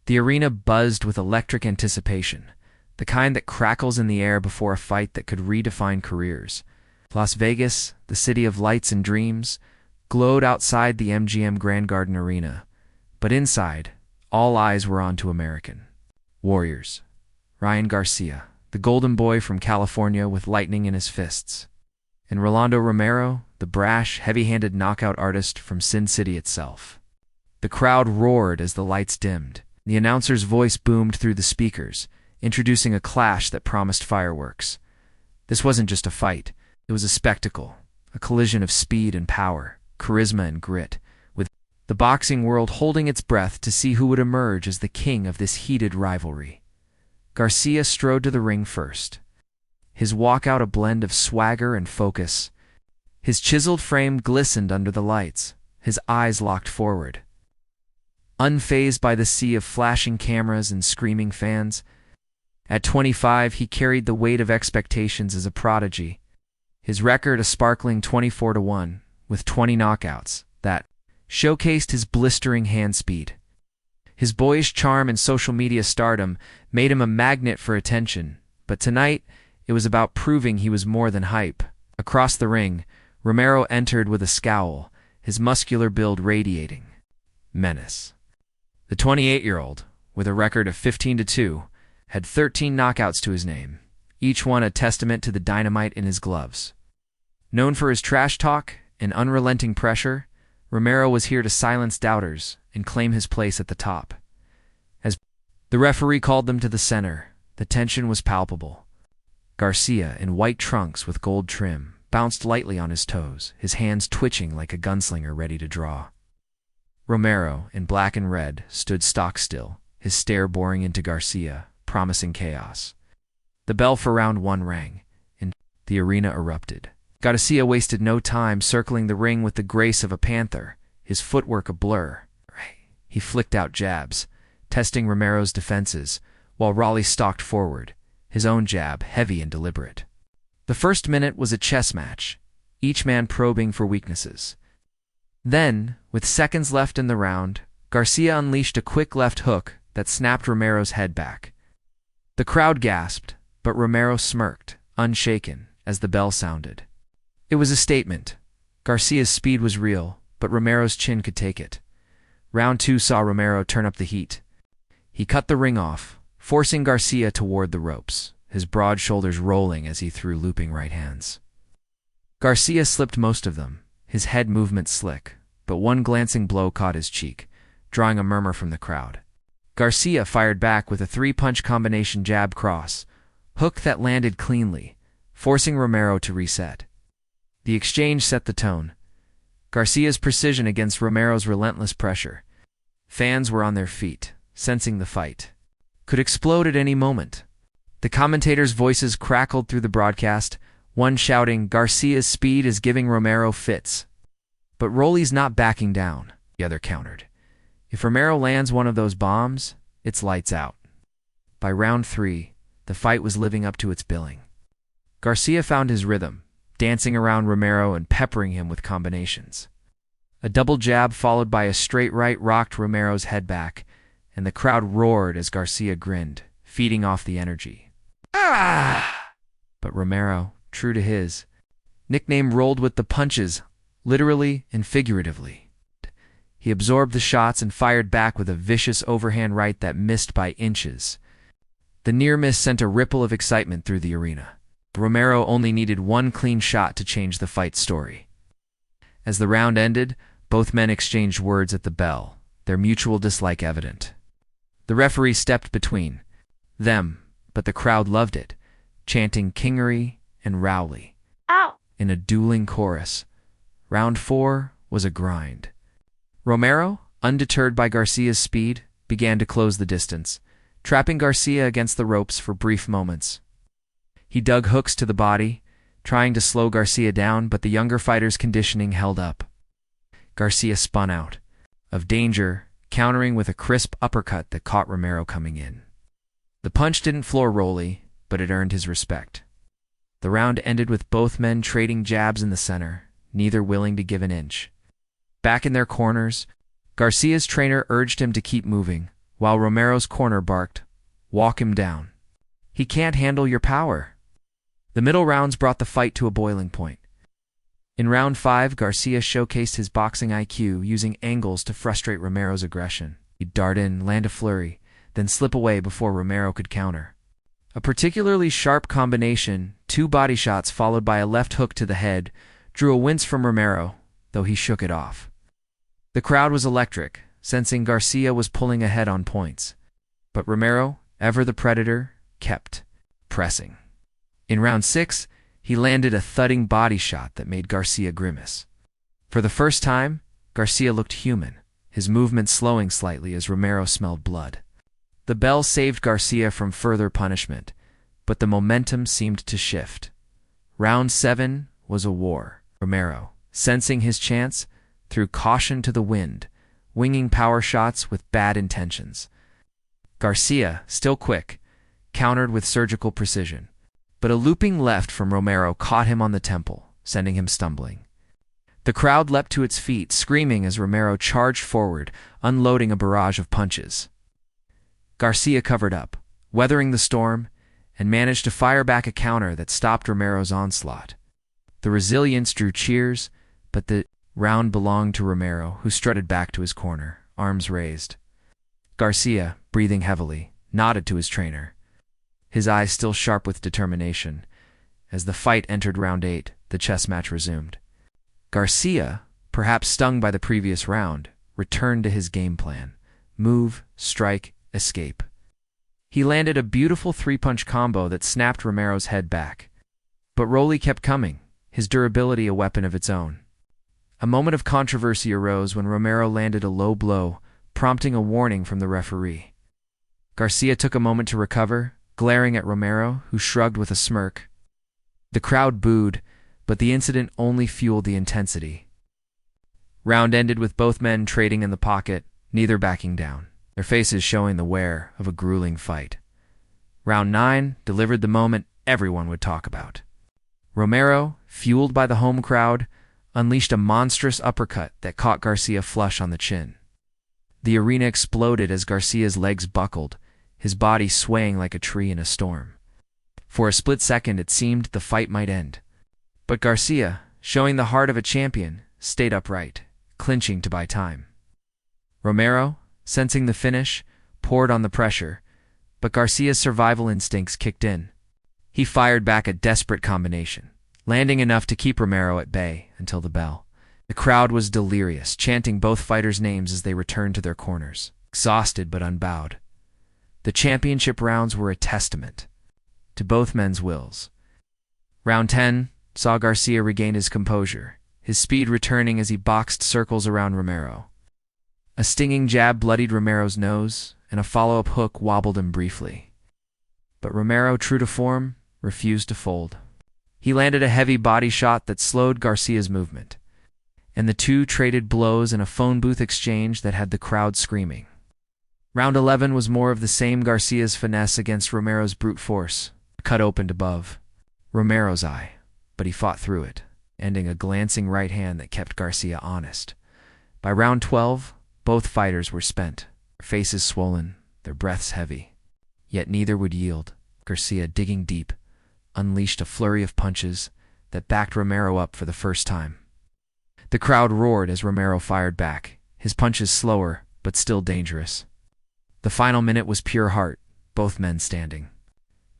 The arena buzzed with electric anticipation, the kind that crackles in the air before a fight that could redefine careers. Las Vegas, the city of lights and dreams, glowed outside the MGM Grand Garden Arena, but inside, all eyes were on two American warriors. Ryan Garcia, the golden boy from California with lightning in his fists, and Rolando Romero, the brash, heavy-handed knockout artist from Sin City itself. The crowd roared as the lights dimmed. The announcer's voice boomed through the speakers, introducing a clash that promised fireworks. This wasn't just a fight. It was a spectacle, a collision of speed and power, charisma and grit, with the boxing world holding its breath to see who would emerge as the king of this heated rivalry. Garcia strode to the ring first, his walkout a blend of swagger and focus. His chiseled frame glistened under the lights, his eyes locked forward. Unfazed by the sea of flashing cameras and screaming fans, at 25 he carried the weight of expectations as a prodigy. His record a sparkling 24-1, with 20 knockouts, that showcased his blistering hand speed. His boyish charm and social media stardom made him a magnet for attention, but tonight it was about proving he was more than hype. Across the ring, Romero entered with a scowl, his muscular build radiating menace. The 28-year-old, with a record of 15-2, had 13 knockouts to his name, each one a testament to the dynamite in his gloves. Known for his trash talk and unrelenting pressure, Romero was here to silence doubters and claim his place at the top. As the referee called them to the center, the tension was palpable. Garcia, in white trunks with gold trim, bounced lightly on his toes, his hands twitching like a gunslinger ready to draw. Romero, in black and red, stood stock still, his stare boring into Garcia, promising chaos. The bell for round one rang, and the arena erupted. Garcia wasted no time circling the ring with the grace of a panther, his footwork a blur. He flicked out jabs, testing Romero's defenses, while Raleigh stalked forward, his own jab heavy and deliberate. The first minute was a chess match, each man probing for weaknesses. Then, with seconds left in the round, Garcia unleashed a quick left hook that snapped Romero's head back. The crowd gasped, but Romero smirked, unshaken, as the bell sounded. It was a statement. Garcia's speed was real, but Romero's chin could take it. Round two saw Romero turn up the heat. He cut the ring off, forcing Garcia toward the ropes, his broad shoulders rolling as he threw looping right hands. Garcia slipped most of them, his head movement slick, but one glancing blow caught his cheek, drawing a murmur from the crowd. Garcia fired back with a three-punch combination jab cross, hook that landed cleanly, forcing Romero to reset. The exchange set the tone. Garcia's precision against Romero's relentless pressure. Fans were on their feet, sensing the fight could explode at any moment. The commentators' voices crackled through the broadcast, one shouting, "Garcia's speed is giving Romero fits." But Rolly's not backing down, the other countered. If Romero lands one of those bombs, it's lights out. By round three, the fight was living up to its billing. Garcia found his rhythm, dancing around Romero and peppering him with combinations. A double jab followed by a straight right rocked Romero's head back, and the crowd roared as Garcia grinned, feeding off the energy. Ah! But Romero, true to his nickname, rolled with the punches, literally and figuratively. He absorbed the shots and fired back with a vicious overhand right that missed by inches. The near miss sent a ripple of excitement through the arena. Romero only needed one clean shot to change the fight story. As the round ended, both men exchanged words at the bell, their mutual dislike evident. The referee stepped between them, but the crowd loved it, chanting Kingery and Rowley in a dueling chorus. Round four was a grind. Romero, undeterred by Garcia's speed, began to close the distance, trapping Garcia against the ropes for brief moments. He dug hooks to the body, trying to slow Garcia down, but the younger fighter's conditioning held up. Garcia spun out of danger, countering with a crisp uppercut that caught Romero coming in. The punch didn't floor Rolly, but it earned his respect. The round ended with both men trading jabs in the center, neither willing to give an inch. Back in their corners, Garcia's trainer urged him to keep moving, while Romero's corner barked, "Walk him down. He can't handle your power." The middle rounds brought the fight to a boiling point. In round 5, Garcia showcased his boxing IQ, using angles to frustrate Romero's aggression. He'd dart in, land a flurry, then slip away before Romero could counter. A particularly sharp combination, 2 body shots followed by a left hook to the head, drew a wince from Romero, though he shook it off. The crowd was electric, sensing Garcia was pulling ahead on points. But Romero, ever the predator, kept pressing. In round 6, he landed a thudding body shot that made Garcia grimace. For the first time, Garcia looked human, his movement slowing slightly as Romero smelled blood. The bell saved Garcia from further punishment, but the momentum seemed to shift. Round 7 was a war. Romero, sensing his chance, threw caution to the wind, winging power shots with bad intentions. Garcia, still quick, countered with surgical precision, but a looping left from Romero caught him on the temple, sending him stumbling. The crowd leapt to its feet, screaming as Romero charged forward, unloading a barrage of punches. Garcia covered up, weathering the storm, and managed to fire back a counter that stopped Romero's onslaught. The resilience drew cheers, but the round belonged to Romero, who strutted back to his corner, arms raised. Garcia, breathing heavily, nodded to his trainer, his eyes still sharp with determination. As the fight entered round 8, the chess match resumed. Garcia, perhaps stung by the previous round, returned to his game plan: move, strike, escape. He landed a beautiful 3-punch combo that snapped Romero's head back. But Rolly kept coming, his durability a weapon of its own. A moment of controversy arose when Romero landed a low blow, prompting a warning from the referee. Garcia took a moment to recover, glaring at Romero, who shrugged with a smirk. The crowd booed, but the incident only fueled the intensity. Round ended with both men trading in the pocket, neither backing down, their faces showing the wear of a grueling fight. Round 9 delivered the moment everyone would talk about. Romero, fueled by the home crowd, unleashed a monstrous uppercut that caught Garcia flush on the chin. The arena exploded as Garcia's legs buckled, his body swaying like a tree in a storm. For a split second it seemed the fight might end. But Garcia, showing the heart of a champion, stayed upright, clinching to buy time. Romero, sensing the finish, poured on the pressure, but Garcia's survival instincts kicked in. He fired back a desperate combination, landing enough to keep Romero at bay until the bell. The crowd was delirious, chanting both fighters' names as they returned to their corners, exhausted but unbowed. The championship rounds were a testament to both men's wills. Round 10 saw Garcia regain his composure, his speed returning as he boxed circles around Romero. A stinging jab bloodied Romero's nose, and a follow-up hook wobbled him briefly. But Romero, true to form, refused to fold. He landed a heavy body shot that slowed Garcia's movement, and the two traded blows in a phone booth exchange that had the crowd screaming. Round 11 was more of the same: Garcia's finesse against Romero's brute force. A cut opened above Romero's eye, but he fought through it, ending a glancing right hand that kept Garcia honest. By round 12, both fighters were spent, their faces swollen, their breaths heavy. Yet neither would yield. Garcia, digging deep, unleashed a flurry of punches that backed Romero up for the first time. The crowd roared as Romero fired back, his punches slower but still dangerous. The final minute was pure heart, both men standing,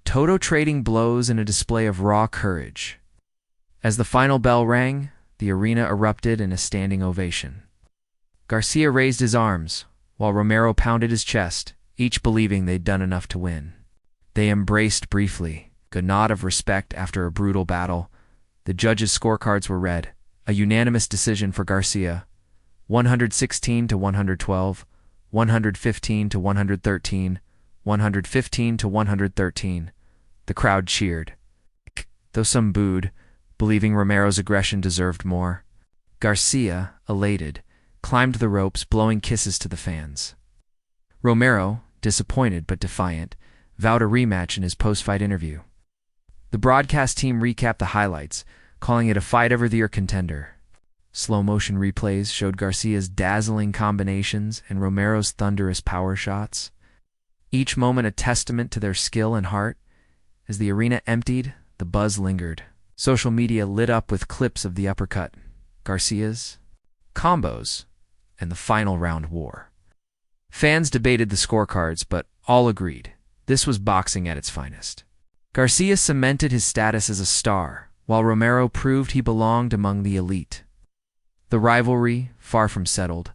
Toto trading blows in a display of raw courage. As the final bell rang, the arena erupted in a standing ovation. Garcia raised his arms, while Romero pounded his chest, each believing they'd done enough to win. They embraced briefly, a nod of respect after a brutal battle. The judges' scorecards were read. A unanimous decision for Garcia, 116 to 112, 115 to 113, 115 to 113. The crowd cheered, though some booed, believing Romero's aggression deserved more. Garcia, elated, climbed the ropes, blowing kisses to the fans. Romero, disappointed but defiant, vowed a rematch in his post-fight interview. The broadcast team recapped the highlights, calling it a fight-of-the-year contender. Slow-motion replays showed Garcia's dazzling combinations and Romero's thunderous power shots, each moment a testament to their skill and heart. As the arena emptied, the buzz lingered. Social media lit up with clips of the uppercut, Garcia's, combos, and the final round war. Fans debated the scorecards, but all agreed this was boxing at its finest. Garcia cemented his status as a star, while Romero proved he belonged among the elite. The rivalry, far from settled,